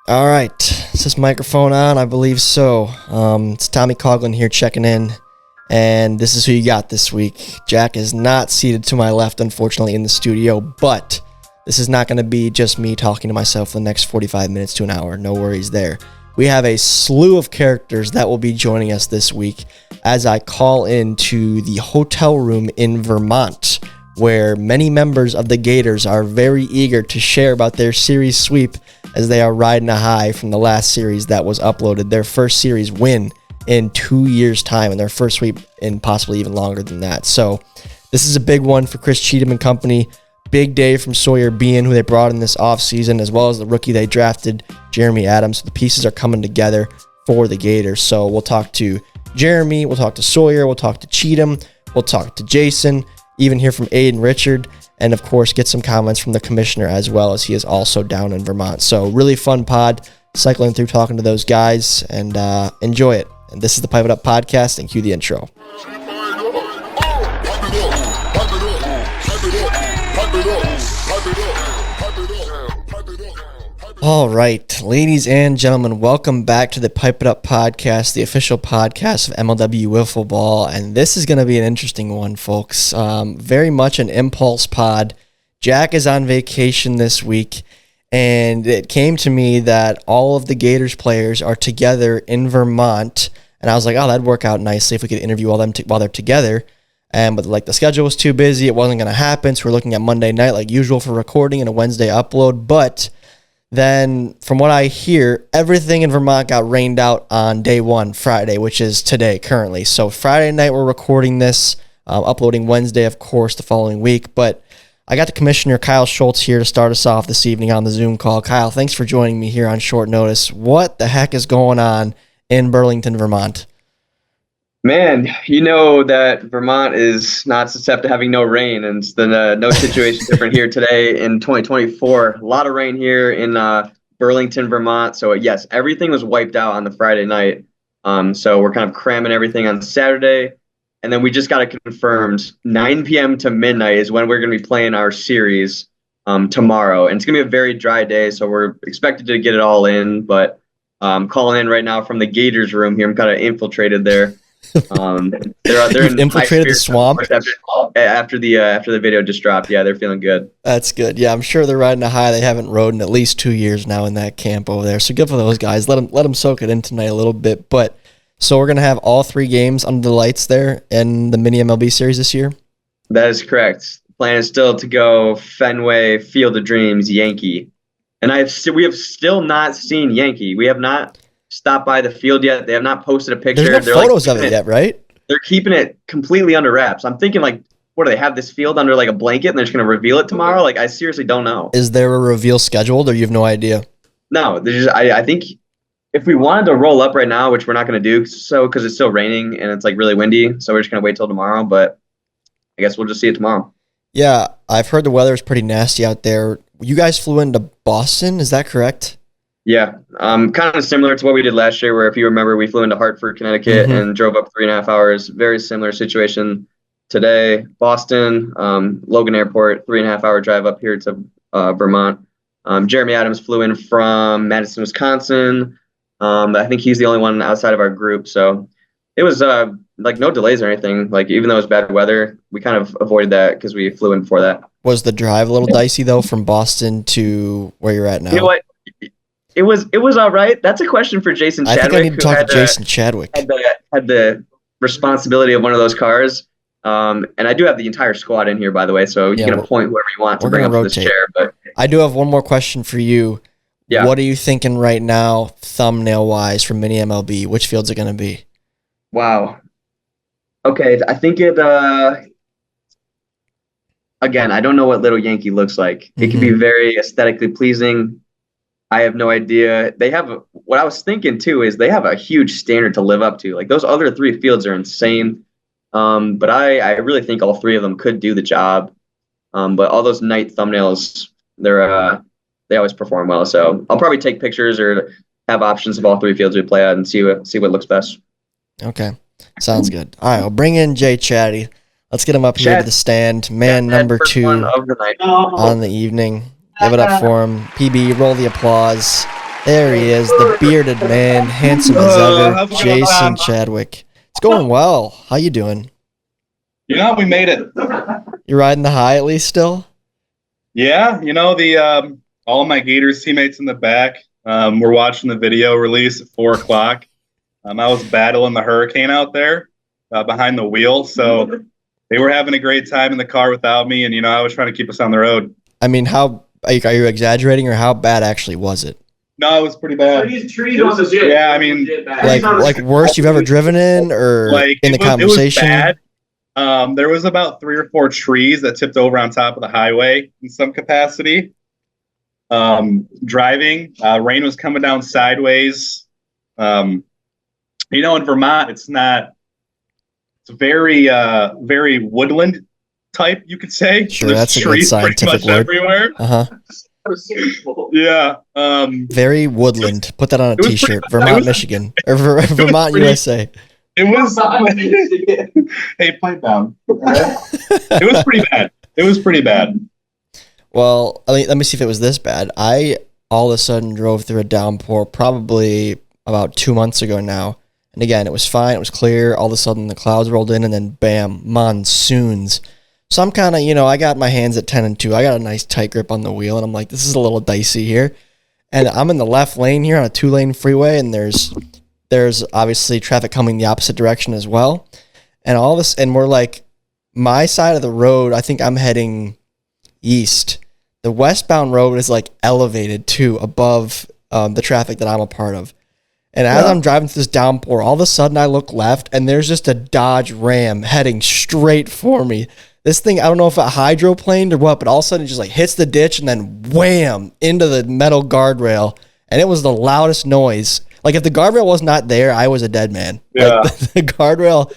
All right, is this microphone on? I believe so. It's Tommy Coughlin here checking in, and this is who you got this week. Jack is not seated to my left, unfortunately, in the studio, but this is not going to be just me talking to myself for the next 45 minutes to an hour. No worries there. We have a slew of characters that will be joining us this week as I call into the hotel room in Vermont, where many members of the Gators are very eager to share about their series sweep as they are riding a high from the last series that was uploaded, their first series win in 2 years' time, and their first sweep in possibly even longer than that. So this is a big one for Chris Cheetam and company. Big day from Sawyer, Behen, who they brought in this offseason, as well as the rookie they drafted, Jeremy Adams. So the pieces are coming together for the Gators. So we'll talk to Jeremy, we'll talk to Sawyer, we'll talk to Cheetam, we'll talk to Jason, even hear from Aiden, Richard, and of course get some comments from the commissioner as well, as he is also down in Vermont. So really fun pod, cycling through talking to those guys, and enjoy it. And this is the Pipe It Up Podcast, and cue the intro. All right, ladies and gentlemen, welcome back to the Pipe It Up Podcast, the official podcast of MLB Wiffle Ball, and this is going to be an interesting one, folks. Very much an impulse pod. Jack is on vacation this week, and it came to me that all of the Gators players are together in Vermont, and I was like, oh, that'd work out nicely if we could interview all them while they're together. But like the schedule was too busy, it wasn't going to happen, so we're looking at Monday night like usual for recording and a Wednesday upload, but then, from what I hear, everything in Vermont got rained out on day one, Friday, which is today currently. So Friday night we're recording this, uploading Wednesday, of course, the following week. But I got the commissioner, Kyle Schultz, here to start us off this evening on the Zoom call. Kyle, thanks for joining me here on short notice. What the heck is going on in Burlington, Vermont? Man, you know that Vermont is not susceptible to having no rain, and the no situation different here today in 2024. A lot of rain here in Burlington, Vermont. So yes, everything was wiped out on the Friday night. So we're kind of cramming everything on Saturday, and then we just got it confirmed. 9 p.m. to midnight is when we're going to be playing our series tomorrow, and it's going to be a very dry day. So we're expected to get it all in, but calling in right now from the Gators room here. I'm kind of infiltrated there. They're in infiltrated the swamp after the video just dropped. Yeah, they're feeling good. That's good. Yeah, I'm sure they're riding a high they haven't rode in at least 2 years now in that camp over there. So good for those guys. Let them soak it in tonight a little bit. But so we're gonna have all 3 games under the lights there in the mini MLB series this year. That is correct. The plan is still to go Fenway, Field of Dreams, Yankee, and we have still not seen Yankee. We have not stopped by the field yet. They have not posted a picture. There's no photos of it yet, right? They're keeping it completely under wraps. I'm thinking, like, what do they have this field under like a blanket and they're just going to reveal it tomorrow? Like, I seriously don't know. Is there a reveal scheduled, or you have no idea? No, I think if we wanted to roll up right now, which we're not going to do, so because it's still raining and it's like really windy, so we're just going to wait till tomorrow. But I guess we'll just see it tomorrow. Yeah, I've heard the weather is pretty nasty out there. You guys flew into Boston, is that correct? Yeah, kind of similar to what we did last year, where if you remember, we flew into Hartford, Connecticut, and drove up 3.5 hours. Very similar situation today. Boston, Logan Airport, 3.5 hour drive up here to Vermont. Jeremy Adams flew in from Madison, Wisconsin. I think he's the only one outside of our group. So it was like no delays or anything. Like, even though it was bad weather, we kind of avoided that because we flew in before that. Was the drive a little dicey though from Boston to where you're at now? You know what? It was all right. That's a question for Jason Chadwick. I think I need to talk to Jason Chadwick. Had the responsibility of one of those cars. And I do have the entire squad in here, by the way, so you can appoint whoever you want to bring up to this chair. But I do have one more question for you. Yeah. What are you thinking right now, thumbnail-wise, for mini MLB? Which field's it going to be? Wow. Okay, I think it again, I don't know what Little Yankee looks like. It can be very aesthetically pleasing. I have no idea. They have what I was thinking too is they have a huge standard to live up to. Like, those other 3 fields are insane. But I really think all 3 of them could do the job. But all those night thumbnails, they always perform well. So I'll probably take pictures or have options of all 3 fields we play at and see what looks best. Okay, sounds good. All right, I'll bring in Jay Chatty. Let's get him up here to the stand. Man number 2 on the evening. Give it up for him. PB, roll the applause. There he is, the bearded man, handsome as ever, how's it going, Jason man? Chadwick. It's going well. How you doing? We made it. You riding the high at least still? Yeah, the all my Gators teammates in the back. We're watching the video release at 4:00. I was battling the hurricane out there behind the wheel, so they were having a great time in the car without me, and I was trying to keep us on the road. I mean, how are you exaggerating, or how bad actually was it? No, it was pretty bad. Trees on the jet. Yeah, I mean, Like worst you've ever driven in, or in the conversation? It was bad. There was about 3 or 4 trees that tipped over on top of the highway in some capacity. Driving, rain was coming down sideways. In Vermont, it's very, very woodland type, you could say. Sure, There's that's a good trees scientific pretty much word. everywhere. Uh-huh. Yeah. Very woodland. Put that on a t-shirt. Vermont, Michigan. Or Vermont, pretty, USA. It was... Hey, pipe down. It was pretty bad. It was pretty bad. Well, let me see if it was this bad. I all of a sudden drove through a downpour probably about 2 months ago now. And again, it was fine. It was clear. All of a sudden, the clouds rolled in, and then bam, monsoons. So I'm kind of, I got my hands at 10 and 2. I got a nice tight grip on the wheel, and I'm like, this is a little dicey here. And I'm in the left lane here on a 2-lane freeway, and there's obviously traffic coming the opposite direction as well. And all this, and we're like, my side of the road, I think I'm heading east. The westbound road is like elevated too above the traffic that I'm a part of. And as I'm driving through this downpour, all of a sudden I look left, and there's just a Dodge Ram heading straight for me. This thing, I don't know if it hydroplaned or what, but all of a sudden it just like hits the ditch and then wham into the metal guardrail. And it was the loudest noise. Like if the guardrail was not there, I was a dead man. Yeah. Like the guardrail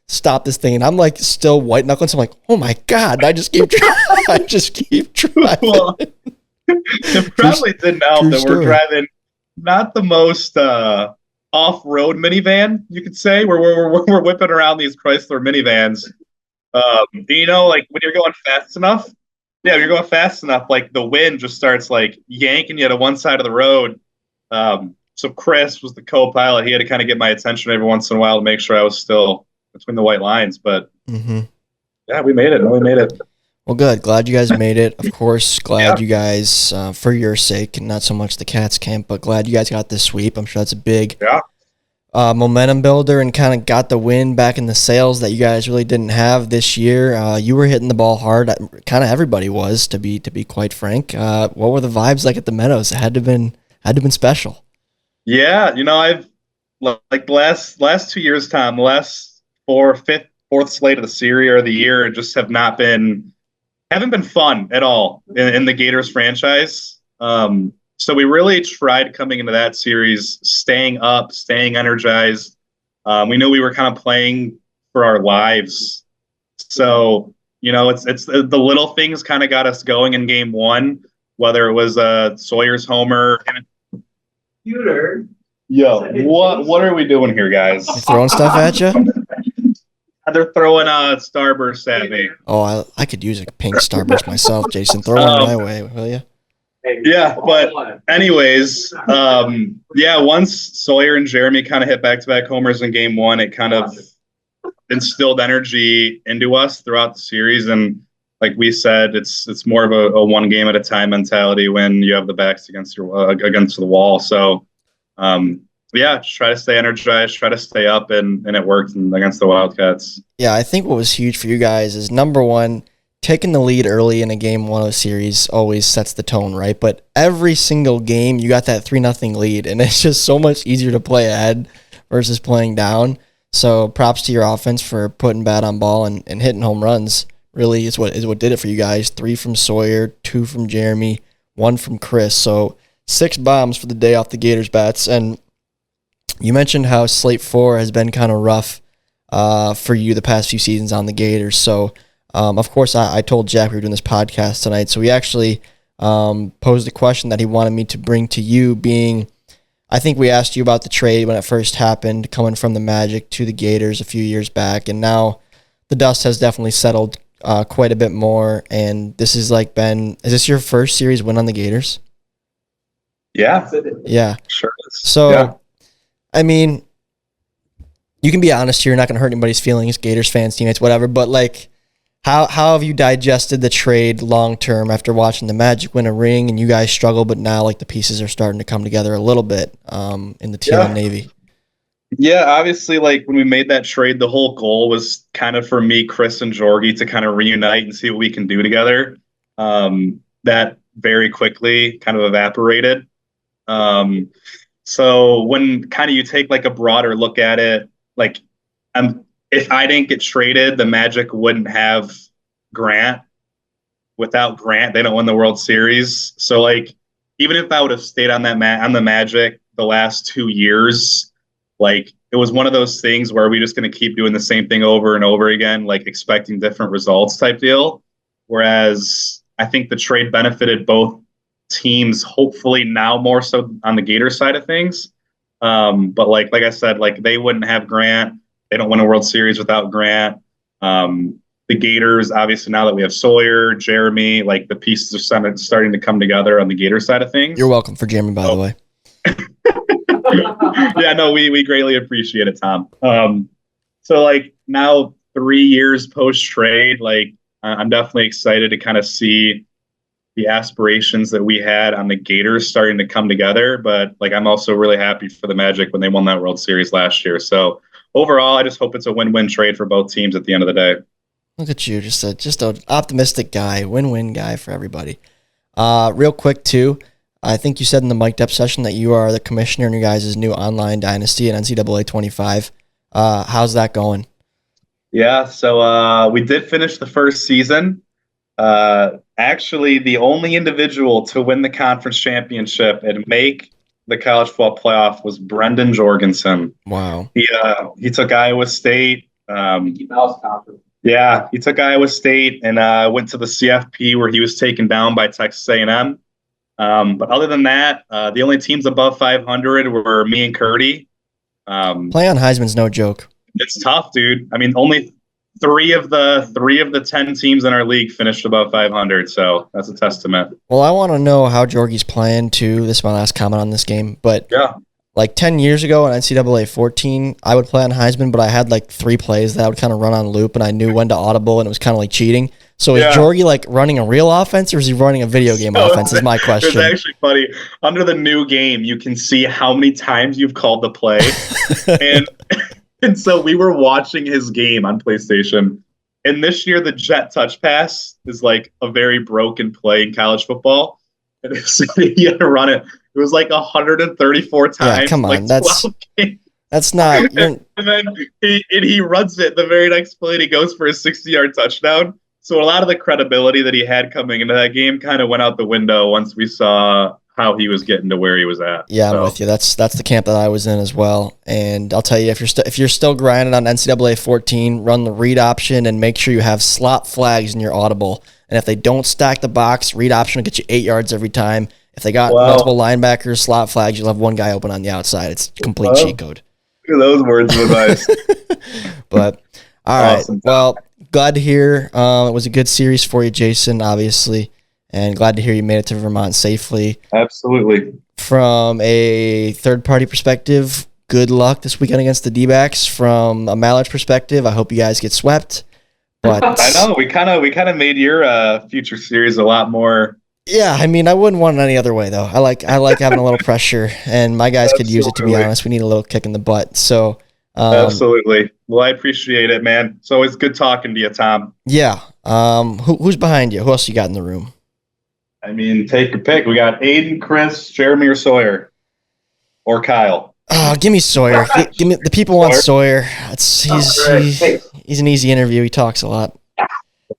stopped this thing, and I'm like still white knuckling. So I'm like, oh my God, I just keep driving. Well, it probably didn't help that we're driving not the most off-road minivan, you could say. We're whipping around these Chrysler minivans. Like when you're going fast enough, when you're going fast enough, like the wind just starts like yanking you to one side of the road. So Chris was the co-pilot. He had to kind of get my attention every once in a while to make sure I was still between the white lines. But yeah, we made it. We made it. Well, good. Glad you guys made it. Of course, glad you guys, for your sake, and not so much the Cats camp, but glad you guys got this sweep. I'm sure that's a big momentum builder and kind of got the win back in the sails that you guys really didn't have this year. You were hitting the ball hard. Kind of everybody was, to be quite frank. What were the vibes like at the Meadows? It had to have been special. Yeah, I've like the last 2 years, Tom, the last fourth slate of the series or the year just haven't been fun at all in the Gators franchise. So we really tried coming into that series, staying up, staying energized. We knew we were kind of playing for our lives. So, it's the little things kind of got us going in game 1, whether it was Sawyer's homer. Yo, what are we doing here, guys? You throwing stuff at you? They're throwing Starburst at me. Oh, I could use a pink Starburst myself, Jason. Throw one my way, will you? Yeah, but anyways, once Sawyer and Jeremy kind of hit back-to-back homers in game 1, it kind of instilled energy into us throughout the series. And like we said, it's more of a one game at a time mentality when you have the backs against the wall. So, just try to stay energized, try to stay up, and it worked against the Wildcats. Yeah, I think what was huge for you guys is, number one, taking the lead early in a game 1 of the series always sets the tone, right? But every single game, you got that 3-0 lead, and it's just so much easier to play ahead versus playing down. So props to your offense for putting bat on ball and hitting home runs. Really is what did it for you guys. 3 from Sawyer, 2 from Jeremy, 1 from Chris. So 6 bombs for the day off the Gators bats. And you mentioned how Slate 4 has been kind of rough for you the past few seasons on the Gators. So, of course, I told Jack we were doing this podcast tonight. So we actually posed a question that he wanted me to bring to you, being, I think we asked you about the trade when it first happened, coming from the Magic to the Gators a few years back. And now the dust has definitely settled quite a bit more. And this is is this your first series win on the Gators? Yeah. Yeah. Sure is. So, Yeah. I mean, you can be honest here. You're not going to hurt anybody's feelings, Gators fans, teammates, whatever. But, like, how have you digested the trade long term after watching the Magic win a ring and you guys struggle, but now, like, the pieces are starting to come together a little bit in the teal and navy? Yeah, obviously, like when we made that trade, the whole goal was kind of for me, Chris, and Jorgie to kind of reunite and see what we can do together. That very quickly kind of evaporated. So when kind of you take like a broader look at it, like if I didn't get traded, the Magic wouldn't have Grant. Without Grant, they don't win the World Series. So like even if I would have stayed on on the Magic the last 2 years, like it was one of those things where we just going to keep doing the same thing over and over again, like expecting different results type deal. Whereas I think the trade benefited both teams, hopefully now more so on the Gators side of things. But like I said, like they wouldn't have Grant. They don't win a World Series without Grant. The Gators, obviously now that we have Sawyer, Jeremy, like the pieces are starting to come together on the Gator side of things. You're welcome for Jeremy, by the way. Yeah, no, we greatly appreciate it, Tom. So like now 3 years post trade, like I'm definitely excited to kind of see the aspirations that we had on the Gators starting to come together. But like I'm also really happy for the Magic when they won that World Series last year. So overall, I just hope it's a win-win trade for both teams at the end of the day. Look at you, just an optimistic guy, win-win guy for everybody. Real quick too. I think you said in the mic'd up session that you are the commissioner in your guys' new online dynasty at NCAA 25. How's that going? Yeah, so we did finish the first season. Actually, the only individual to win the conference championship and make the college football playoff was Brendan Jorgensen. Wow. He took Iowa State. Yeah, he took Iowa State and went to the CFP where he was taken down by Texas A&M. But other than that, the only teams above 500 were me and Curdy. Play on Heisman's no joke. It's tough, dude. I mean, only three of the 10 teams in our league finished above 500, so that's a testament. Well, I want to know how Jorgie's playing too. This is my last comment on this game, but yeah, like 10 years ago in NCAA 14, I would play on Heisman, but I had like 3 plays that I would kind of run on loop, and I knew when to audible, and it was kind of like cheating. So is Jorgie like running a real offense, or is he running a video game offense is my question. It's actually funny. Under the new game, you can see how many times you've called the play. And so we were watching his game on PlayStation. And this year, the jet touch pass is like a very broken play in college football. And so he had to run it. It was like 134 times. Yeah, come on. Like that's not. And then he runs it the very next play, and he goes for a 60-yard touchdown. So a lot of the credibility that he had coming into that game kind of went out the window once we saw how he was getting to where he was at. Yeah, I'm with you. That's the camp that I was in as well. And I'll tell you, if you're still grinding on NCAA 14, run the read option and make sure you have slot flags in your audible. And if they don't stack the box, read option will get you 8 yards every time. If they got multiple linebackers, slot flags, you'll have one guy open on the outside. It's a complete cheat code. Look at those words of advice. But all awesome. Right, well, glad to hear. It was a good series for you, Jason, obviously. And glad to hear you made it to Vermont safely. Absolutely. From a third-party perspective, good luck this weekend against the D-backs. From a Mallards perspective, I hope you guys get swept. But I know we kind of made your future series a lot more. Yeah, I mean, I wouldn't want it any other way though. I like having a little pressure, and my guys could use it. To be honest, we need a little kick in the butt. So absolutely. Well, I appreciate it, man. It's always good talking to you, Tom. Yeah. Who's behind you? Who else you got in the room? I mean, take your pick. We got Aiden, Chris, Jeremy, or Sawyer, or Kyle. Oh, give me Sawyer. Give me the people want Sawyer. He's an easy interview. He talks a lot.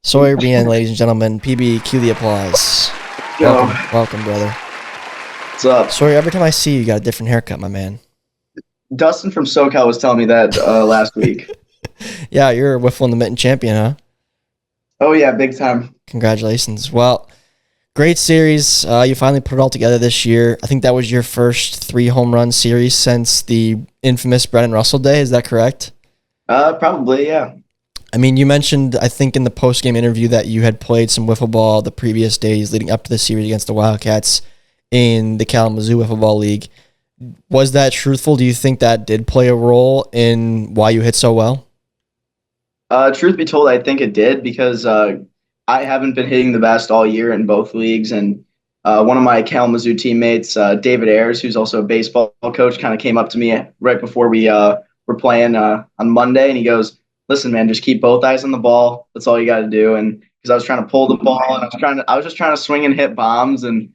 Sawyer Behen, ladies and gentlemen. PB, cue the applause. Welcome, brother. What's up? Sawyer, every time I see you, you got a different haircut, my man. Dustin from SoCal was telling me that last week. Yeah, you're a Waffle in the Mitten champion, huh? Oh, yeah, big time. Congratulations. Well, great series. You finally put it all together this year. I think that was your first 3 home run series since the infamous Brennan Russell day. Is that correct? Probably, yeah. I mean, you mentioned, I think, in the post-game interview that you had played some wiffle ball the previous days leading up to the series against the Wildcats in the Kalamazoo Wiffle Ball League. Was that truthful? Do you think that did play a role in why you hit so well? Truth be told, I think it did because I haven't been hitting the best all year in both leagues. And one of my Kalamazoo teammates, David Ayers, who's also a baseball coach, kind of came up to me right before we were playing on Monday. And he goes, listen, man, just keep both eyes on the ball. That's all you got to do. And because I was trying to pull the ball and I was just trying to swing and hit bombs and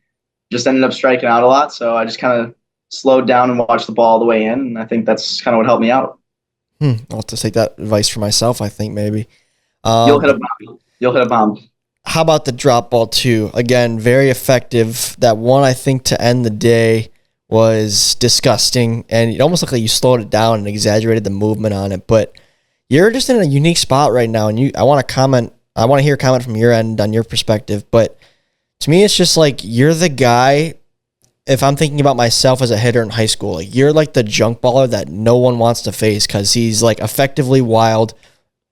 just ended up striking out a lot. So I just kind of slowed down and watched the ball all the way in. And I think that's kind of what helped me out. I'll have to take that advice for myself, I think, maybe. You'll hit a bomb. You'll hit a bomb. How about the drop ball, too? Again, very effective. That one, I think, to end the day was disgusting. And it almost looked like you slowed it down and exaggerated the movement on it. But you're just in a unique spot right now. And I want to hear a comment from your end on your perspective. But to me, it's just like you're the guy. If I'm thinking about myself as a hitter in high school, like you're like the junk baller that no one wants to face because he's like effectively wild,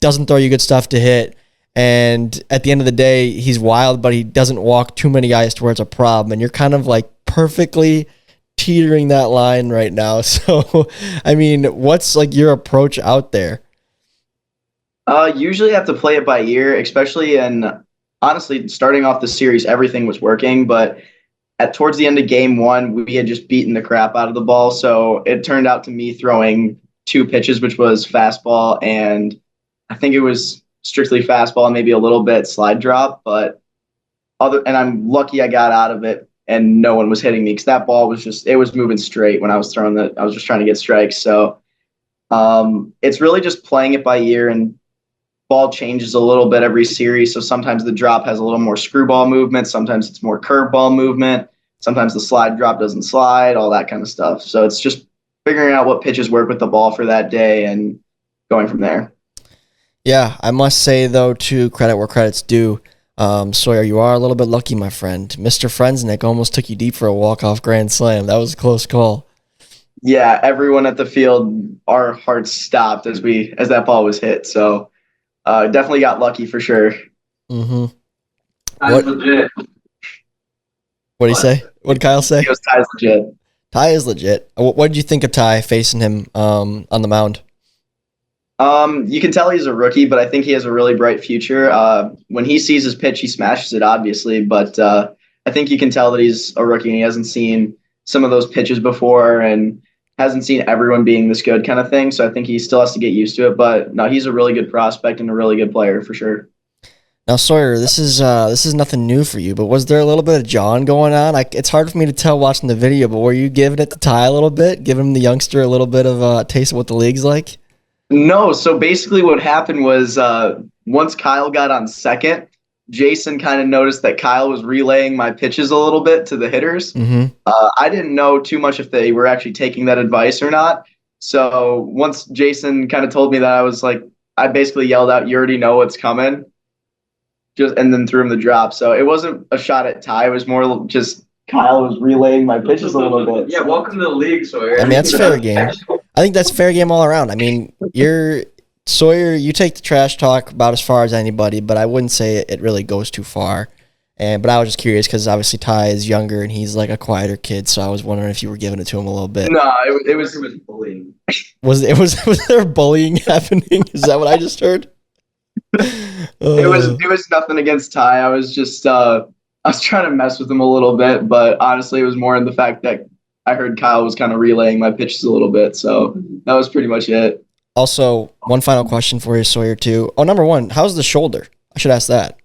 doesn't throw you good stuff to hit, and at the end of the day, he's wild, but he doesn't walk too many guys to where it's a problem, and you're kind of like perfectly teetering that line right now. So, I mean, what's like your approach out there? Usually I have to play it by ear, especially in, honestly, starting off the series, everything was working, but towards the end of game one, we had just beaten the crap out of the ball. So it turned out to me throwing 2 pitches, which was fastball, and I think it was strictly fastball and maybe a little bit slide drop. And I'm lucky I got out of it and no one was hitting me because that ball was it was moving straight when I was throwing I was just trying to get strikes. So it's really just playing it by ear, and ball changes a little bit every series. So sometimes the drop has a little more screwball movement. Sometimes it's more curveball movement. Sometimes the slide drop doesn't slide, all that kind of stuff. So it's just figuring out what pitches work with the ball for that day and going from there. Yeah, I must say, though, to credit where credit's due, Sawyer, you are a little bit lucky, my friend. Mr. Frensnick almost took you deep for a walk-off grand slam. That was a close call. Yeah, everyone at the field, our hearts stopped as that ball was hit. So definitely got lucky for sure. Mm-hmm. That's legit. What did he say? What did Kyle say? He goes, Ty's legit. Ty is legit. What did you think of Ty facing him on the mound? You can tell he's a rookie, but I think he has a really bright future. When he sees his pitch, he smashes it, obviously. But I think you can tell that he's a rookie and he hasn't seen some of those pitches before and hasn't seen everyone being this good kind of thing. So I think he still has to get used to it. But no, he's a really good prospect and a really good player for sure. Now, Sawyer, this is nothing new for you, but was there a little bit of jawing going on? It's hard for me to tell watching the video, but were you giving it to Ty a little bit, giving the youngster a little bit of a taste of what the league's like? No, so basically what happened was once Kyle got on second, Jason kind of noticed that Kyle was relaying my pitches a little bit to the hitters. Mm-hmm. I didn't know too much if they were actually taking that advice or not. So once Jason kind of told me that, I was like, I basically yelled out, "You already know what's coming," and then threw him the drop. So it wasn't a shot at Ty. It was more just Kyle was relaying my pitches a little bit. Yeah, welcome to the league, Sawyer. I mean, that's fair game. I think that's fair game all around. I mean, Sawyer, you take the trash talk about as far as anybody, but I wouldn't say it really goes too far. But I was just curious because obviously Ty is younger and he's like a quieter kid, so I was wondering if you were giving it to him a little bit. No, it was bullying. Was there bullying happening? Is that what I just heard? It was nothing against Ty. I was just I was trying to mess with him a little bit, but honestly, it was more in the fact that I heard Kyle was kind of relaying my pitches a little bit, so that was pretty much it. Also, one final question for you, Sawyer, too. Oh, number one, how's the shoulder? I should ask that.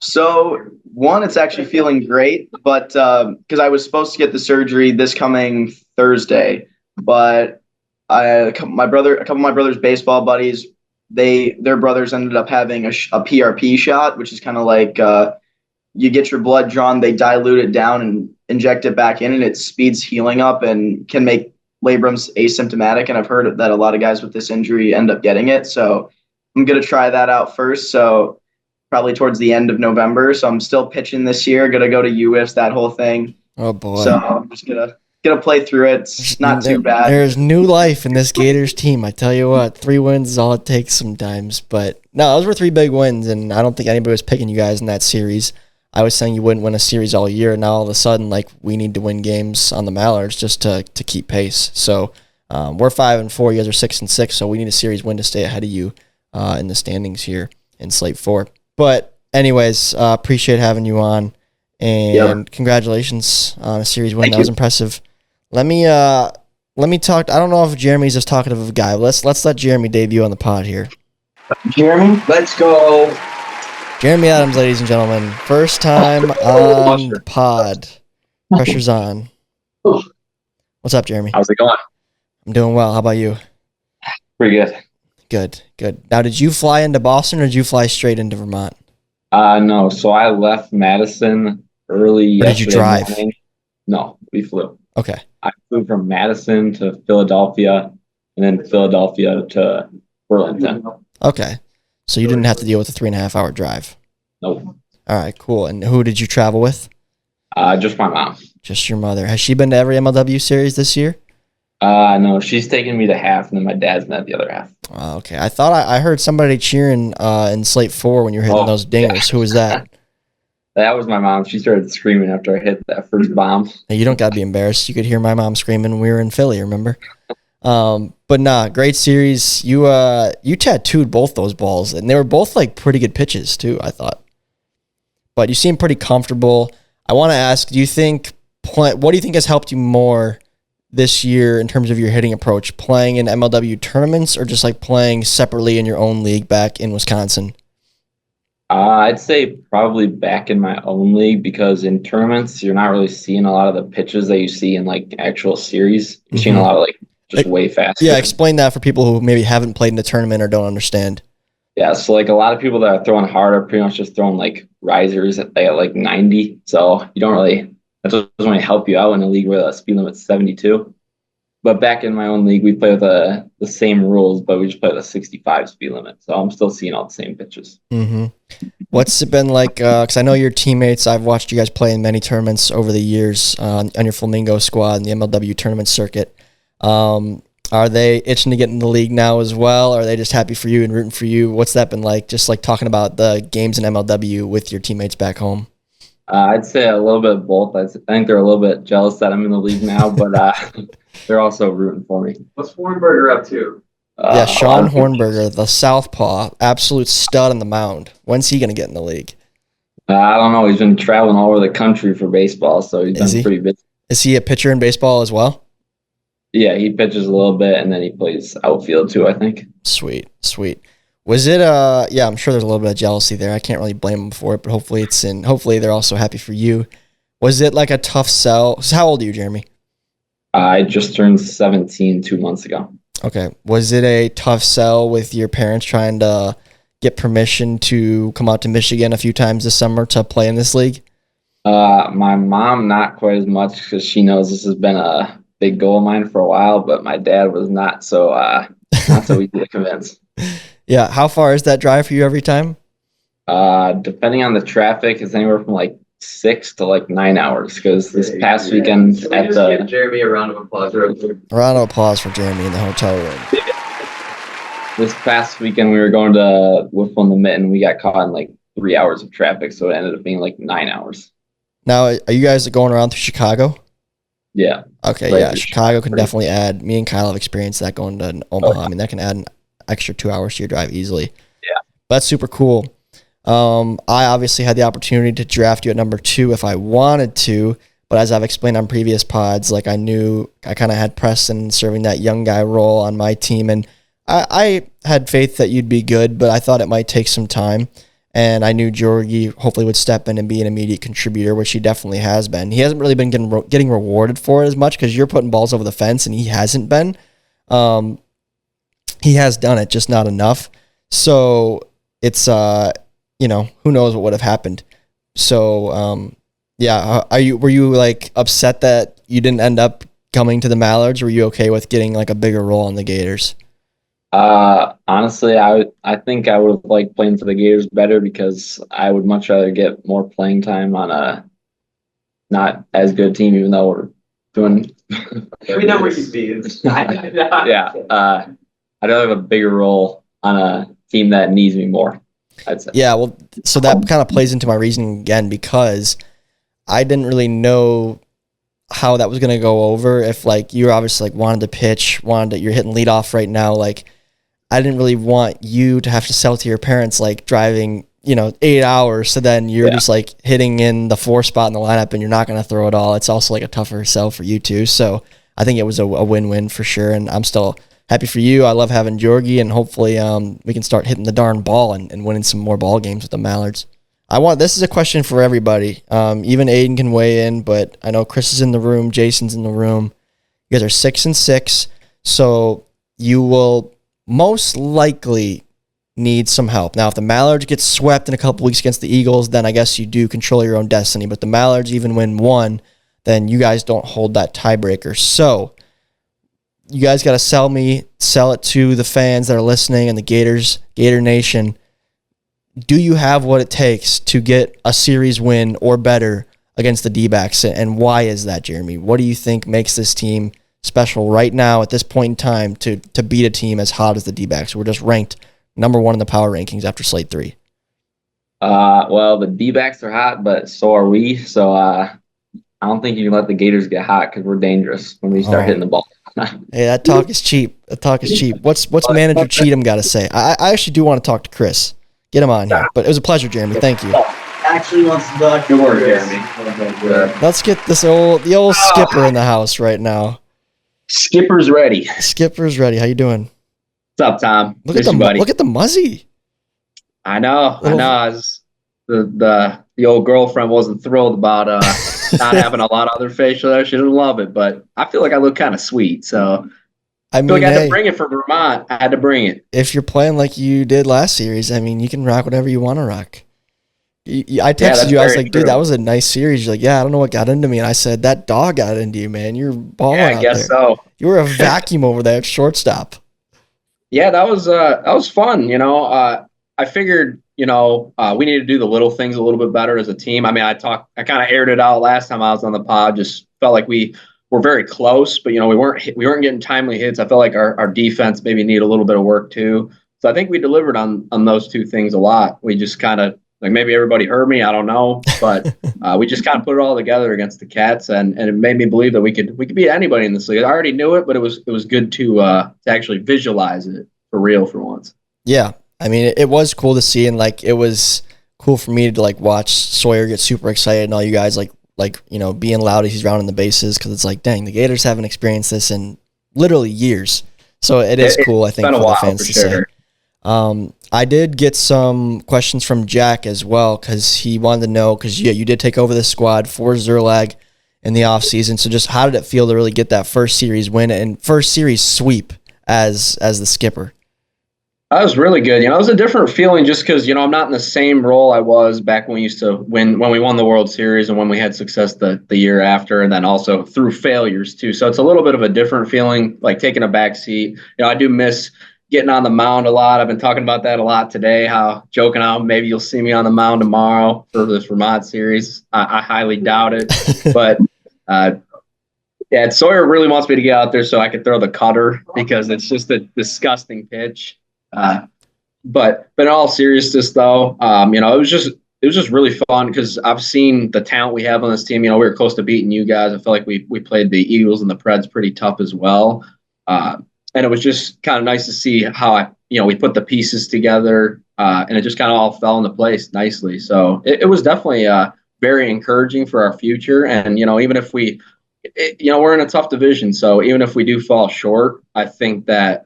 So, one, it's actually feeling great, but because I was supposed to get the surgery this coming Thursday, but a couple of my brother's baseball buddies, their brothers ended up having a PRP shot, which is kind of like you get your blood drawn, they dilute it down and inject it back in, and it speeds healing up and can make labrums asymptomatic. And I've heard that a lot of guys with this injury end up getting it. So I'm going to try that out first. So probably towards the end of November. So I'm still pitching this year. Going to go to UIFs, that whole thing. Oh, boy. So I'm just going to play through it. It's not too bad. There's new life in this Gators team. I tell you what, 3 wins is all it takes sometimes. But no, those were 3 big wins, and I don't think anybody was picking you guys in that series. I was saying you wouldn't win a series all year. Now all of a sudden, like, we need to win games on the Mallards just to keep pace. So we're 5-4. You guys are 6-6. So we need a series win to stay ahead of you in the standings here in Slate 4. But anyways, appreciate having you on, and congratulations on a series win. That was impressive. Let me talk. I don't know if Jeremy's as talkative of a guy. Let's let Jeremy debut on the pod here. Jeremy, let's go. Jeremy Adams, ladies and gentlemen. First time on the pod. Pressure's on. What's up, Jeremy? How's it going? I'm doing well. How about you? Pretty good. Good. Now, did you fly into Boston or did you fly straight into Vermont? No. So I left Madison early Or did you yesterday drive? morning. No, we flew. Okay. I flew from Madison to Philadelphia and then Philadelphia to Burlington. Okay. So you didn't have to deal with a 3.5-hour drive. Nope. All right, cool. And who did you travel with? Just my mom. Just your mother. Has she been to every MLW series this year? No, she's taking me to half, and then my dad's been at the other half. Okay. I thought I heard somebody cheering in Slate 4 when you were hitting those dingers. Yeah. Who was that? That was my mom. She started screaming after I hit that first bomb. Hey, you don't got to be embarrassed. You could hear my mom screaming when we were in Philly, remember? But nah, great series. You tattooed both those balls, and they were both like pretty good pitches too, I thought. But you seem pretty comfortable. I want to ask, what do you think has helped you more this year in terms of your hitting approach, playing in MLW tournaments or just like playing separately in your own league back in Wisconsin? I'd say probably back in my own league, because in tournaments, you're not really seeing a lot of the pitches that you see in like actual series. You're seeing a lot of like just way faster. Yeah, explain that for people who maybe haven't played in a tournament or don't understand. Yeah, so like a lot of people that are throwing hard are pretty much just throwing like risers at like 90. So that doesn't really help you out in a league where the speed limit's 72. But back in my own league, we play with the same rules, but we just play with a 65 speed limit. So I'm still seeing all the same pitches. Mm-hmm. What's it been like? Because I know your teammates, I've watched you guys play in many tournaments over the years on your Flamingo squad and the MLW tournament circuit. Are they itching to get in the league now as well? Or are they just happy for you and rooting for you? What's that been like? Just like talking about the games in MLW with your teammates back home. I'd say a little bit of both. I think they're a little bit jealous that I'm in the league now, but they're also rooting for me. What's Hornberger up to? Yeah, Sean Hornberger, the southpaw, absolute stud on the mound. When's he going to get in the league? I don't know. He's been traveling all over the country for baseball, so he's been pretty busy. Is he a pitcher in baseball as well? Yeah, he pitches a little bit, and then he plays outfield too, I think. Sweet. Was it yeah, I'm sure there's a little bit of jealousy there. I can't really blame them for it, but hopefully they're also happy for you. Was it like a tough sell? So how old are you, Jeremy? I just turned 17 2 months ago. Okay. Was it a tough sell with your parents trying to get permission to come out to Michigan a few times this summer to play in this league? My mom, not quite as much, because she knows this has been a big goal of mine for a while, but my dad was not so easy to convince. Yeah. How far is that drive for you every time? Depending on the traffic, it's anywhere from like 6 to like 9 hours, because this past weekend Give Jeremy a round of applause. A round of applause for Jeremy in the hotel room. This past weekend we were going to Waffle in the Mitten. We got caught in like 3 hours of traffic, so it ended up being like 9 hours. Now, are you guys going around through Chicago? Yeah. Okay, right, yeah. Chicago can definitely add. Me and Kyle have experienced that going to Omaha. I mean, that can add an extra 2 hours to your drive easily. Yeah. That's super cool. I obviously had the opportunity to draft you at number 2 if I wanted to, but as I've explained on previous pods, like I knew I kind of had Preston serving that young guy role on my team, and I had faith that you'd be good, but I thought it might take some time. And I knew Georgie hopefully would step in and be an immediate contributor, which he definitely has been. He hasn't really been getting rewarded for it as much because you're putting balls over the fence, and he hasn't been. He has done it, just not enough. So it's who knows what would have happened. So yeah, were you like upset that you didn't end up coming to the Mallards? Or were you okay with getting like a bigger role on the Gators? Honestly, I think I would have liked playing for the Gators better, because I would much rather get more playing time on a not as good team, even though we're doing. We know where you'd be. Yeah. I'd rather have a bigger role on a team that needs me more. I'd say. Yeah, well, so that kind of plays into my reasoning again, because I didn't really know how that was going to go over. If like you're obviously like wanted to pitch, you're hitting leadoff right now. Like I didn't really want you to have to sell to your parents, like driving, 8 hours. So then you're just like hitting in the 4 spot in the lineup and you're not going to throw it all. It's also like a tougher sell for you too. So I think it was a win-win for sure. And I'm still happy for you. I love having Georgie, and hopefully we can start hitting the darn ball and winning some more ball games with the Mallards. This is a question for everybody. Even Aiden can weigh in, but I know Chris is in the room, Jason's in the room. You guys are 6-6, so you will most likely need some help. Now, if the Mallards get swept in a couple weeks against the Eagles, then I guess you do control your own destiny. But the Mallards even win 1, then you guys don't hold that tiebreaker. So you guys got to sell it to the fans that are listening and the Gator Nation. Do you have what it takes to get a series win or better against the D-backs? And why is that, Jeremy? What do you think makes this team special right now at this point in time to beat a team as hot as the D-backs? We're just ranked number 1 in the power rankings after Slate 3. Well, the D-backs are hot, but so are we. So I don't think you can let the Gators get hot because we're dangerous when we start hitting the ball. Hey, that talk is cheap. What's manager Cheetam got to say? I actually do want to talk to Chris. Get him on here. But it was a pleasure, Jeremy. Thank you. Actually wants to talk. Good work, Jeremy. Let's get the old skipper in the house right now. Skipper's ready. Skipper's ready. How you doing? What's up, Tom? Look at the muzzy. I know. The old girlfriend wasn't thrilled about not having a lot of other facial there. She didn't love it, but I feel like I look kind of sweet, so I feel like I had to bring it for Vermont. I had to bring it. If you're playing like you did last series, I mean, you can rock whatever you want to rock. I texted you. I was like, dude, that was a nice series. You're like, yeah, I don't know what got into me. And I said, that dog got into you, man. You're balling out there. I guess so. You were a vacuum over there at shortstop. Yeah, that was fun. I figured, we need to do the little things a little bit better as a team. I mean, I kind of aired it out last time I was on the pod. Just felt like we were very close, but we weren't getting timely hits. I felt like our defense maybe need a little bit of work too. So I think we delivered on those 2 things a lot. We just kind of like, maybe everybody heard me, I don't know, but we just kind of put it all together against the Cats, and it made me believe that we could beat anybody in this league. I already knew it, but it was good to actually visualize it for real for once. Yeah, I mean, it was cool to see, and like it was cool for me to like watch Sawyer get super excited and all you guys like being loud as he's rounding the bases, because it's like, dang, the Gators haven't experienced this in literally years. So it is cool, I think, for the fans to say. I did get some questions from Jack as well, because he wanted to know, because you did take over this squad for Zerlag in the offseason. So just how did it feel to really get that first series win and first series sweep as the skipper? That was really good. It was a different feeling just because, I'm not in the same role I was back when we used to win, when we won the World Series and when we had success the year after, and then also through failures too. So it's a little bit of a different feeling, like taking a back seat. I do miss getting on the mound a lot. I've been talking about that a lot today, joking out, maybe you'll see me on the mound tomorrow for this Vermont series. I highly doubt it. But Sawyer really wants me to get out there so I can throw the cutter, because it's just a disgusting pitch. But in all seriousness, though, it was just really fun because I've seen the talent we have on this team. We were close to beating you guys. I feel like we played the Eagles and the Preds pretty tough as well. And it was just kind of nice to see how we put the pieces together, and it just kind of all fell into place nicely. So it was definitely very encouraging for our future. And even if we're in a tough division, so even if we do fall short, I think that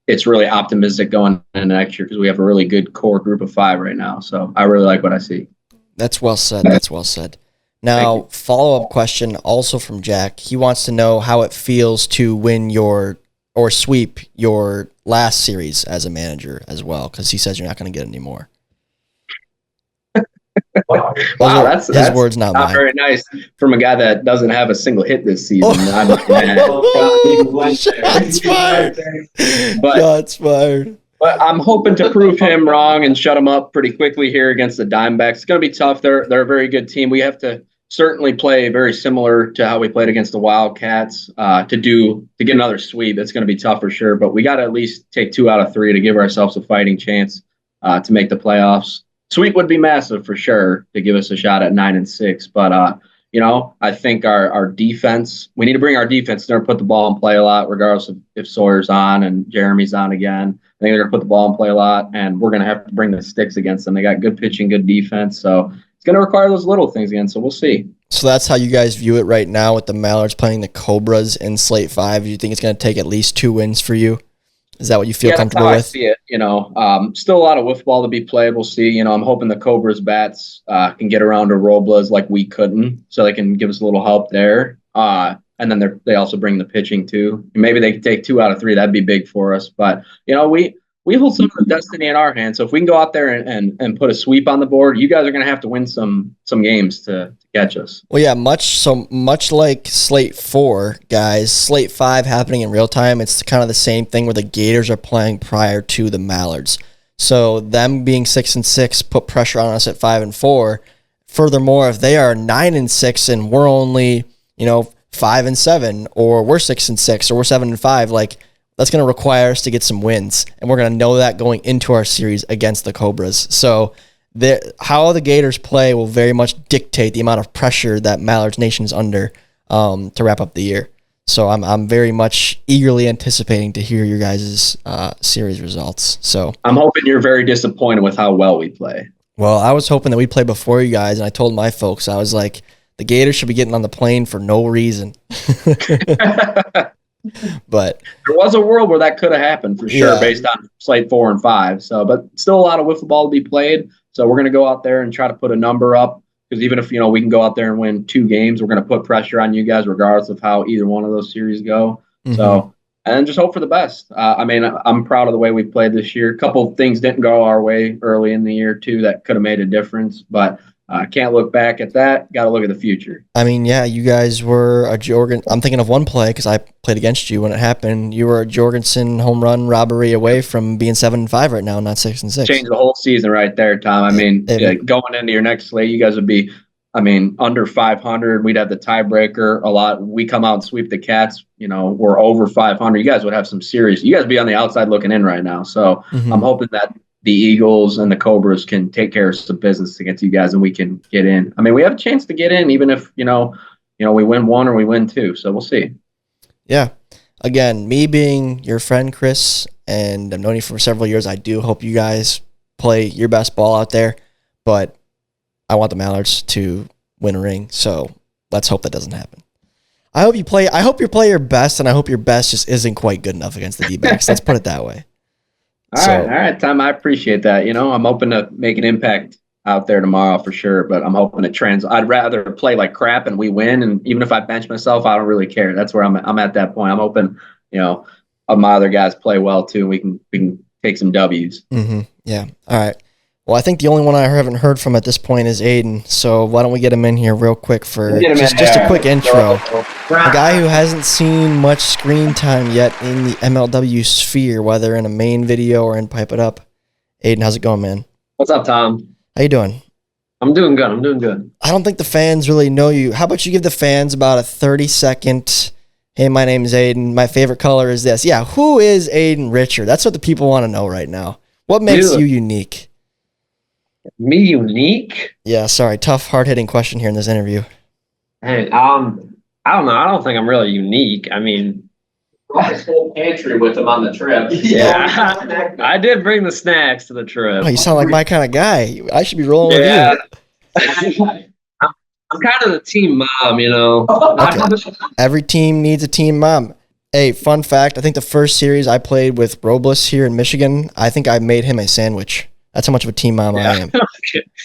it's really optimistic going into next year because we have a really good core group of 5 right now. So I really like what I see. That's well said. Now, follow-up question also from Jack. He wants to know how it feels to win or sweep your last series as a manager as well, because he says you're not going to get any more. Wow, that's his words, not mine. Very nice from a guy that doesn't have a single hit this season. Shots fired. Shots fired. But I'm hoping to prove him wrong and shut him up pretty quickly here against the Diamondbacks. It's going to be tough. They're a very good team. We have to certainly play very similar to how we played against the Wildcats to get another sweep. It's going to be tough for sure, but we got to at least take 2 out of 3 to give ourselves a fighting chance. to make the playoffs. Sweep would be massive for sure to give us a shot at 9-6. But I think our defense, we need to bring our defense there and put the ball in play a lot, regardless of if Sawyer's on and Jeremy's on again. I think they're going to put the ball in play a lot, and we're going to have to bring the sticks against them. They got good pitching, good defense, so it's going to require those little things again, so we'll see. So that's how you guys view it right now with the Mallards playing the Cobras in Slate 5. You think it's going to take at least 2 wins for you? Is that what you feel comfortable with? I see it. Still a lot of wiffle ball to be played. We'll see. I'm hoping the Cobras bats can get around to Robles like we couldn't, so they can give us a little help there. And then they also bring the pitching too. Maybe they could take 2 out of 3. That'd be big for us. But we hold some of the destiny in our hands. So if we can go out there and put a sweep on the board, you guys are going to have to win some games to catch us. Well, yeah, much like Slate 4, guys, Slate 5 happening in real time, it's kind of the same thing where the Gators are playing prior to the Mallards. So them being 6-6 put pressure on us at 5-4. Furthermore, if they are 9-6 and we're only, 5-7, or we're 6-6, or we're 7-5, like, that's going to require us to get some wins, and we're going to know that going into our series against the Cobras. So how the Gators play will very much dictate the amount of pressure that Mallards Nation is under to wrap up the year. So I'm very much eagerly anticipating to hear your guys' series results. So I'm hoping you're very disappointed with how well we play. Well, I was hoping that we'd play before you guys, and I told my folks, I was like, the Gators should be getting on the plane for no reason. But there was a world where that could have happened for sure, based on Slate 4 and 5. So, but still a lot of wiffle ball to be played. So we're going to go out there and try to put a number up, because even if we can go out there and win 2 games, we're going to put pressure on you guys regardless of how either one of those series go. Mm-hmm. So, and just hope for the best. I'm proud of the way we played this year. A couple of things didn't go our way early in the year too that could have made a difference, but can't look back at that. Got to look at the future. I mean, yeah, you guys were a Jorgen. I'm thinking of one play because I played against you when it happened. You were a Jorgensen home run robbery away from being 7-5 right now, not 6-6. Changed the whole season right there, Tom. I mean, going into your next slate, you guys would be, under 500. We'd have the tiebreaker a lot. We come out and sweep the Cats. We're over 500. You guys would have some serious. You guys would be on the outside looking in right now. So I'm hoping that the Eagles and the Cobras can take care of some business against you guys, and we can get in. We have a chance to get in, even if we win 1 or we win 2. So we'll see. Yeah. Again, me being your friend, Chris, and I've known you for several years, I do hope you guys play your best ball out there, but I want the Mallards to win a ring, so let's hope that doesn't happen. I hope you play your best, and I hope your best just isn't quite good enough against the D-backs. Let's put it that way. All right, Tom. I appreciate that. I'm hoping to make an impact out there tomorrow for sure, but I'm hoping to I'd rather play like crap and we win, and even if I bench myself, I don't really care. That's where I'm at that point. I'm hoping, my other guys play well too, and we can take some W's. Mm-hmm. Yeah. All right. Well, I think the only one I haven't heard from at this point is Aiden. So why don't we get him in here real quick for just a quick intro. A guy who hasn't seen much screen time yet in the MLW sphere, whether in a main video or in Pipe It Up. Aiden, how's it going, man? What's up, Tom? How you doing? I'm doing good. I don't think the fans really know you. How about you give the fans about a 30-second, hey, my name is Aiden, my favorite color is this. Yeah, who is Aiden Richard? That's what the people want to know right now. What makes you unique? Me unique? Yeah, sorry. Tough, hard-hitting question here in this interview. Hey, I don't know. I don't think I'm really unique. Brought his whole pantry with him on the trip. Yeah, I did bring the snacks to the trip. Oh, you sound like my kind of guy. I should be rolling with you. I'm kind of the team mom, Okay. Every team needs a team mom. Hey, fun fact, I think the first series I played with Robles here in Michigan, I think I made him a sandwich. That's how much of a team mom I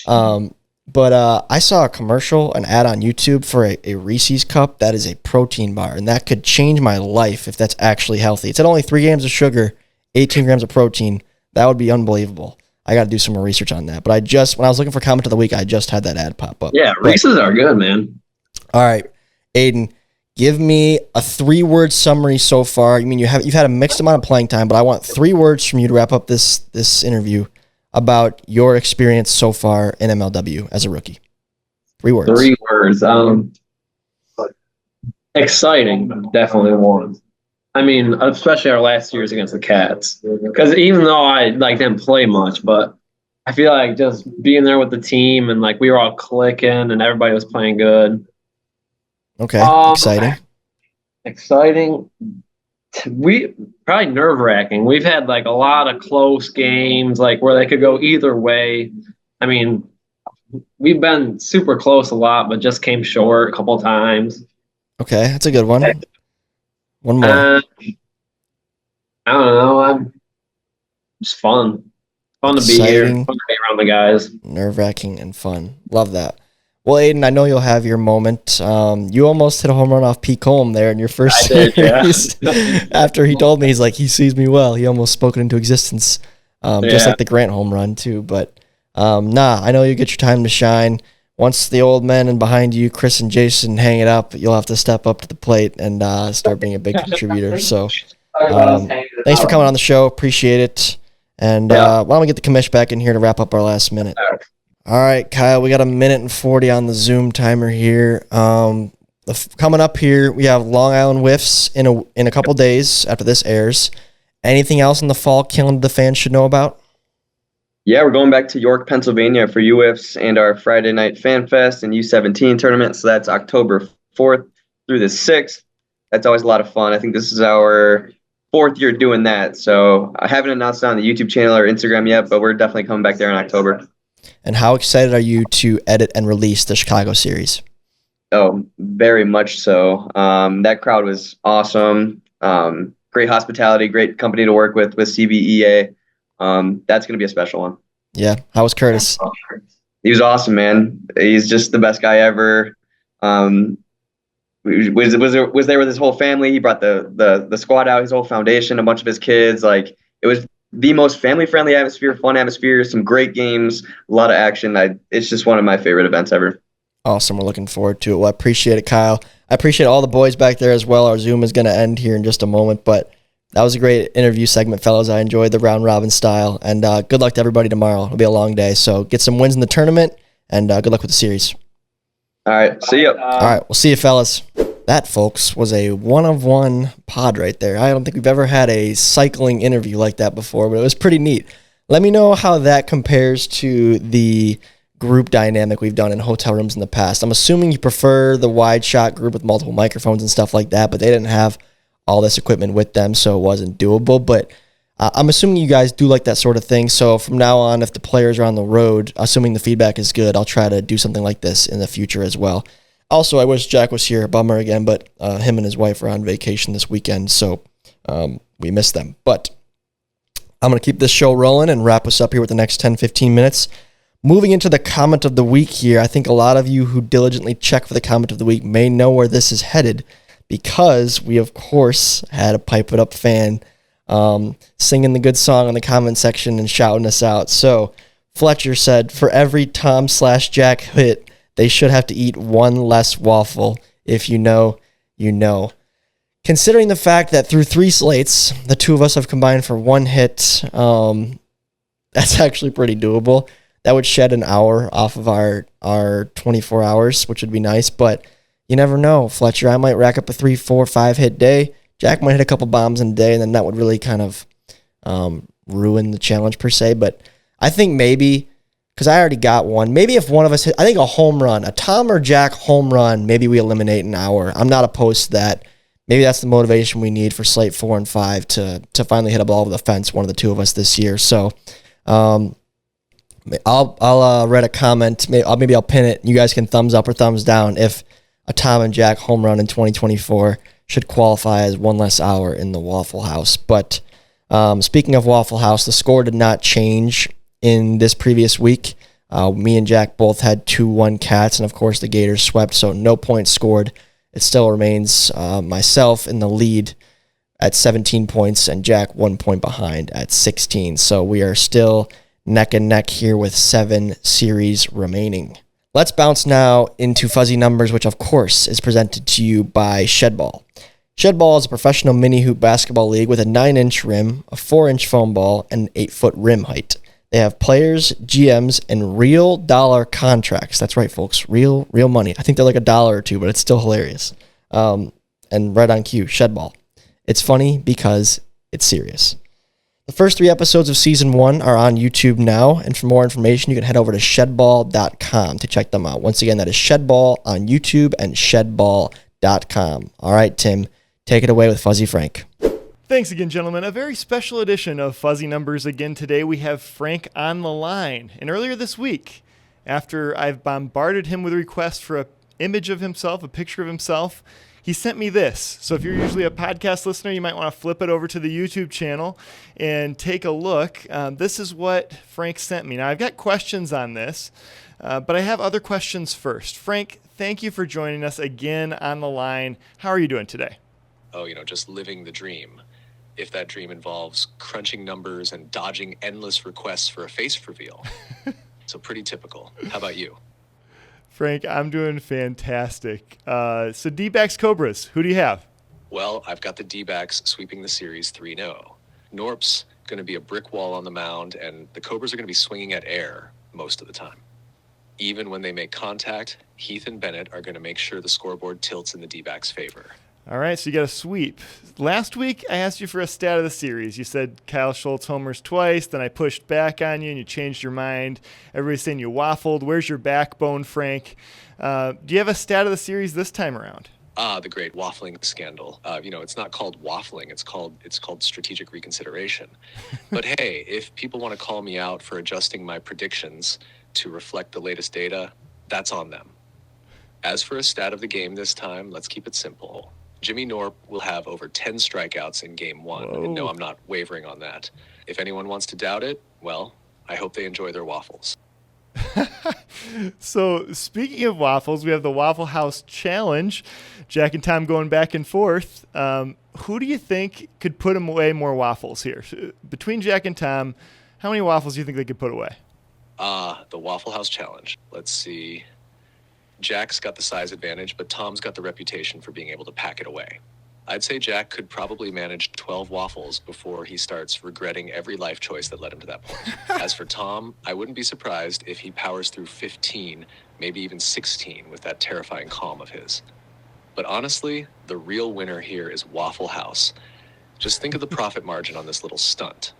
am. But I saw a commercial, an ad on YouTube for a Reese's cup that is a protein bar, and that could change my life if that's actually healthy. It's at only 3 grams of sugar, 18 grams of protein. That would be unbelievable. I got to do some more research on that. But when I was looking for comment of the week, I just had that ad pop up. Yeah, Reese's are good, man. All right, Aiden, give me a 3-word summary so far. You've had a mixed amount of playing time, but I want 3 words from you to wrap up this interview about your experience so far in MLW as a rookie. 3 words. 3 words. Exciting, definitely one. Especially our last series against the Cats. Because even though I didn't play much, but I feel like just being there with the team and like we were all clicking and everybody was playing good. Okay, exciting. Exciting. We probably nerve-wracking. We've had like a lot of close games, like where they could go either way. I mean, we've been super close a lot, but just came short a couple times. Okay, that's a good one. One more. I don't know. It's fun. Fun to be here. Exciting. Fun to be around the guys. Nerve-wracking and fun. Love that. Well, Aiden, I know you'll have your moment. You almost hit a home run off Pete Colm there in your first series. After he told me, he's like, he sees me well. He almost spoke it into existence, just like the Grant home run too. But I know you get your time to shine. Once the old men and behind you, Chris and Jason, hang it up, you'll have to step up to the plate and start being a big contributor. So thanks for coming on the show. Appreciate it. And why don't we get the commish back in here to wrap up our last minute? All right, Kyle, we got 1 minute and 40 on the Zoom timer here. Coming up here, we have Long Island Whiffs in a couple days after this airs. Anything else in the fall calendar the fans should know about? Yeah, we're going back to York, Pennsylvania for UWIFs and our Friday night Fan Fest and U17 tournament. So that's October 4th through the 6th. That's always a lot of fun. I think this is our 4th year doing that. So I haven't announced it on the YouTube channel or Instagram yet, but we're definitely coming back there in October. And how excited are you to edit and release the Chicago series? Oh, very much so. That crowd was awesome. Great hospitality, great company to work with CBEA. That's going to be a special one. Yeah. How was Curtis? He was awesome, man. He's just the best guy ever. Was there with his whole family. He brought the squad out, his whole foundation, a bunch of his kids. Like, it was the most family-friendly atmosphere, fun atmosphere, some great games, a lot of action. It's just one of my favorite events ever. Awesome. We're looking forward to it. Well, I appreciate it, Kyle. I appreciate all the boys back there as well. Our Zoom is going to end here in just a moment, but that was a great interview segment, fellas. I enjoyed the round robin style, and good luck to everybody tomorrow. It'll be a long day, so get some wins in the tournament, and good luck with the series. All right. See ya. All right. We'll see you, fellas. That, folks, was a one-of-one pod right there. I don't think we've ever had a cycling interview like that before, but it was pretty neat. Let me know how that compares to the group dynamic we've done in hotel rooms in the past. I'm assuming you prefer the wide shot group with multiple microphones and stuff like that, but they didn't have all this equipment with them, so it wasn't doable. But I'm assuming you guys do like that sort of thing. So from now on, if the players are on the road, assuming the feedback is good, I'll try to do something like this in the future as well. Also, I wish Jack was here. Bummer again, but him and his wife are on vacation this weekend, so we miss them. But I'm going to keep this show rolling and wrap us up here with the next 10, 15 minutes. Moving into the comment of the week here, I think a lot of you who diligently check for the comment of the week may know where this is headed, because we, of course, had a Pipe It Up fan singing the good song in the comment section and shouting us out. So Fletcher said, for every Tom/Jack hit, they should have to eat one less waffle. If you know, you know. Considering the fact that through 3 slates, the two of us have combined for 1 hit, that's actually pretty doable. That would shed an hour off of our 24 hours, which would be nice. But you never know, Fletcher. I might rack up a 3, 4, 5 hit day. Jack might hit a couple bombs in a day, and then that would really kind of ruin the challenge per se. But I think maybe, because I already got one, maybe if one of us hit, I think a home run, a Tom or Jack home run, maybe we eliminate an hour. I'm not opposed to that. Maybe that's the motivation we need for slate 4 and 5 to finally hit a ball over the fence, one of the two of us this year. So I'll read a comment. Maybe I'll pin it. You guys can thumbs up or thumbs down if a Tom and Jack home run in 2024 should qualify as 1 less hour in the Waffle House. But speaking of Waffle House, the score did not change in this previous week. Me and Jack both had 2-1 Cats, and of course the Gators swept, so no points scored. It still remains myself in the lead at 17 points and Jack 1 point behind at 16. So we are still neck and neck here with 7 series remaining. Let's bounce now into fuzzy numbers, which of course is presented to you by ShedBall. ShedBall is a professional mini hoop basketball league with a 9-inch rim, a 4-inch foam ball, and an 8-foot rim height. They have players, GMs, and real dollar contracts. That's right, folks. Real money. I think they're like $1 or $2, but it's still hilarious. And right on cue, ShedBall. It's funny because it's serious. The first 3 episodes of season 1 are on YouTube now, and for more information, you can head over to ShedBall.com to check them out. Once again, that is ShedBall on YouTube and ShedBall.com. All right, Tim, take it away with Fuzzy Frank. Thanks again, gentlemen. A very special edition of Fuzzy Numbers again today. We have Frank on the line. And earlier this week, after I've bombarded him with requests for an image of himself, a picture of himself, he sent me this. So if you're usually a podcast listener, you might want to flip it over to the YouTube channel and take a look. This is what Frank sent me. Now, I've got questions on this, but I have other questions first. Frank, thank you for joining us again on the line. How are you doing today? Oh, just living the dream. If that dream involves crunching numbers and dodging endless requests for a face reveal. So pretty typical. How about you? Frank, I'm doing fantastic. So D-backs Cobras, who do you have? Well, I've got the D-backs sweeping the series 3-0. Norp's going to be a brick wall on the mound, and the Cobras are going to be swinging at air most of the time. Even when they make contact, Heath and Bennett are going to make sure the scoreboard tilts in the D-backs' favor. All right, so you got a sweep. Last week, I asked you for a stat of the series. You said Kyle Schultz homers twice, then I pushed back on you, and you changed your mind. Everybody's saying you waffled. Where's your backbone, Frank? Do you have a stat of the series this time around? The great waffling scandal. It's not called waffling. It's called strategic reconsideration. But hey, if people want to call me out for adjusting my predictions to reflect the latest data, that's on them. As for a stat of the game this time, let's keep it simple. Jimmy Norp will have over 10 strikeouts in Game 1. Whoa. And no, I'm not wavering on that. If anyone wants to doubt it, well, I hope they enjoy their waffles. So speaking of waffles, we have the Waffle House Challenge. Jack and Tom going back and forth. Who do you think could put away more waffles here? Between Jack and Tom, how many waffles do you think they could put away? The Waffle House Challenge. Let's see. Jack's got the size advantage, but Tom's got the reputation for being able to pack it away. I'd say Jack could probably manage 12 waffles before he starts regretting every life choice that led him to that point. As for Tom, I wouldn't be surprised if he powers through 15, maybe even 16 with that terrifying calm of his. But honestly, the real winner here is Waffle House. Just think of the profit margin on this little stunt.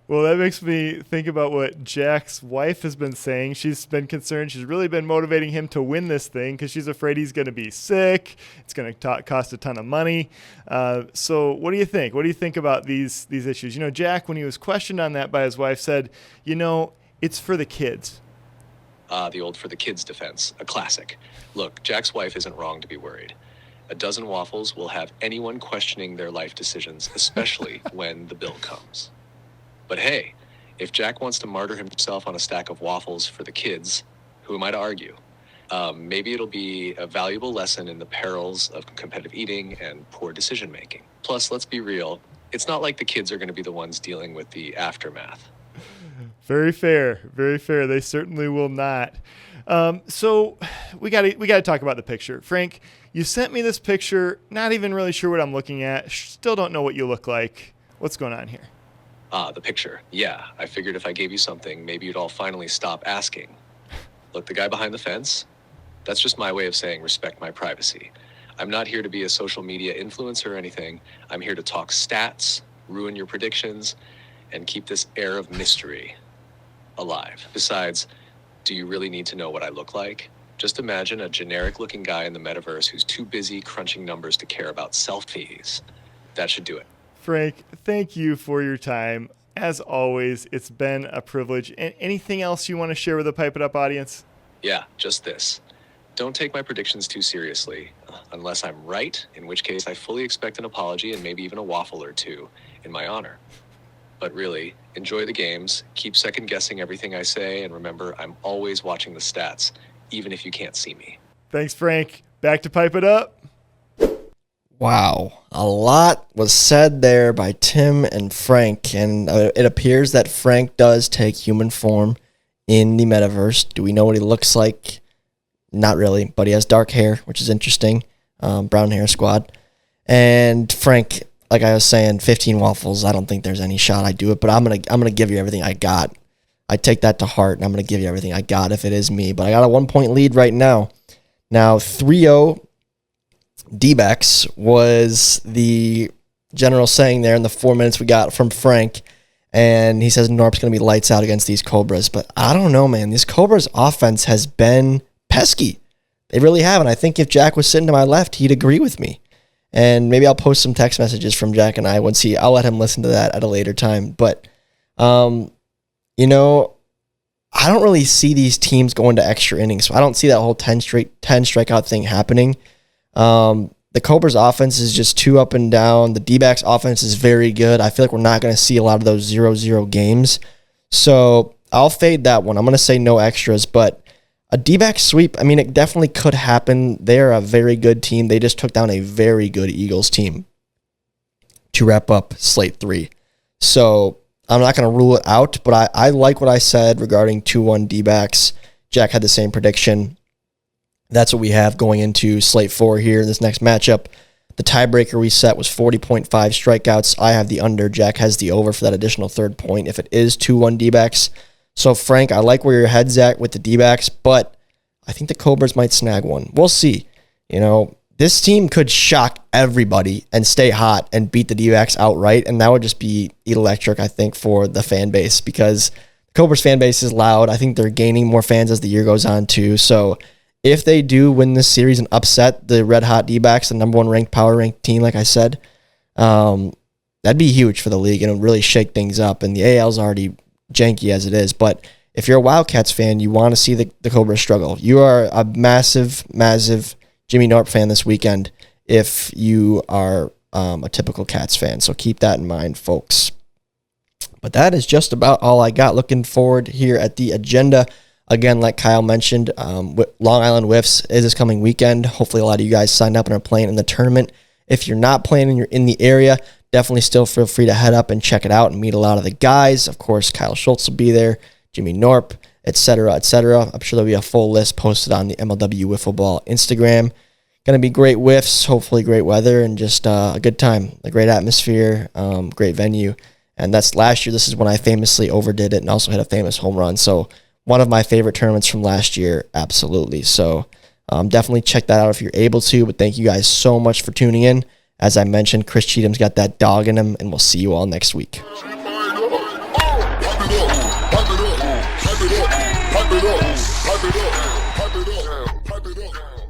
Well, that makes me think about what Jack's wife has been saying. She's been concerned. She's really been motivating him to win this thing because she's afraid he's going to be sick. It's going to cost a ton of money. So what do you think? What do you think about these issues? Jack, when he was questioned on that by his wife, said, it's for the kids. The old for the kids defense, a classic. Look, Jack's wife isn't wrong to be worried. A dozen waffles will have anyone questioning their life decisions, especially when the bill comes. But hey, if Jack wants to martyr himself on a stack of waffles for the kids, who am I to argue? Maybe it'll be a valuable lesson in the perils of competitive eating and poor decision making. Plus, let's be real, it's not like the kids are going to be the ones dealing with the aftermath. Very fair, very fair. They certainly will not. So we got to talk about the picture. Frank, you sent me this picture, not even really sure what I'm looking at. Still don't know what you look like. What's going on here? The picture. Yeah, I figured if I gave you something, maybe you'd all finally stop asking. Look, the guy behind the fence, that's just my way of saying respect my privacy. I'm not here to be a social media influencer or anything. I'm here to talk stats, ruin your predictions, and keep this air of mystery alive. Besides, do you really need to know what I look like? Just imagine a generic-looking guy in the metaverse who's too busy crunching numbers to care about selfies. That should do it. Frank, thank you for your time. As always, it's been a privilege. Anything else you want to share with the Pipe It Up audience? Yeah, just this. Don't take my predictions too seriously, unless I'm right, in which case I fully expect an apology and maybe even a waffle or two in my honor. But really, enjoy the games, keep second-guessing everything I say, and remember, I'm always watching the stats, even if you can't see me. Thanks, Frank. Back to Pipe It Up. Wow, a lot was said there by Tim and Frank, and it appears that Frank does take human form in the metaverse. Do we know what he looks like? Not really, but he has dark hair, which is interesting. Brown hair squad. And Frank, like I was saying, 15 waffles. I don't think there's any shot I do it, but I'm gonna give you everything I got. I take that to heart, and I'm gonna give you everything I got if it is me. But I got a 1-point lead right now. Now 3-0. D-backs was the general saying there in the 4 minutes we got from Frank. And he says Norp's going to be lights out against these Cobras. But I don't know, man. This Cobras offense has been pesky. They really have. And I think if Jack was sitting to my left, he'd agree with me. And maybe I'll post some text messages from Jack and I once I'll let him listen to that at a later time. But, you know, I don't really see these teams going to extra innings. So I don't see that whole 10 strikeout thing happening. The Cobras offense is just too up and down. The D-backs offense is very good. I feel like we're not going to see a lot of those 0-0 games. So I'll fade that one. I'm going to say no extras, but a D-back sweep, I mean, it definitely could happen. They're a very good team. They just took down a very good Eagles team to wrap up Slate 3. So I'm not going to rule it out, but I like what I said regarding 2-1 D-backs. Jack had the same prediction. That's what we have going into Slate 4 here in this next matchup. The tiebreaker we set was 40.5 strikeouts. I have the under. Jack has the over for that additional third point if it is 2-1 D-backs. So, Frank, I like where your head's at with the D-backs, but I think the Cobras might snag one. We'll see. You know, this team could shock everybody and stay hot and beat the D-backs outright, and that would just be electric, I think, for the fan base because the Cobras fan base is loud. I think they're gaining more fans as the year goes on, too. So, if they do win this series and upset the red-hot D-backs, the number one ranked power-ranked team, like I said, that'd be huge for the league and it would really shake things up. And the AL's already janky as it is. But if you're a Wildcats fan, you want to see the Cobras struggle. You are a massive Jimmy Norp fan this weekend if you are a typical Cats fan. So keep that in mind, folks. But that is just about all I got. Looking forward here at the agenda. Again, like Kyle mentioned, Long Island Whiffs is this coming weekend. Hopefully a lot of you guys signed up and are playing in the tournament. If you're not playing and you're in the area, definitely still feel free to head up and check it out and meet a lot of the guys. Of course, Kyle Schultz will be there, Jimmy Norp, etc., etc. I'm sure there'll be a full list posted on the MLW Wiffle Ball Instagram. Going to be great whiffs, hopefully great weather, and just a good time, a great atmosphere, great venue. And that's last year. This is when I famously overdid it and also hit a famous home run. So one of my favorite tournaments from last year, absolutely. So definitely check that out if you're able to. But thank you guys so much for tuning in. As I mentioned, Chris Cheetam's got that dog in him, and we'll see you all next week. Pipe it up.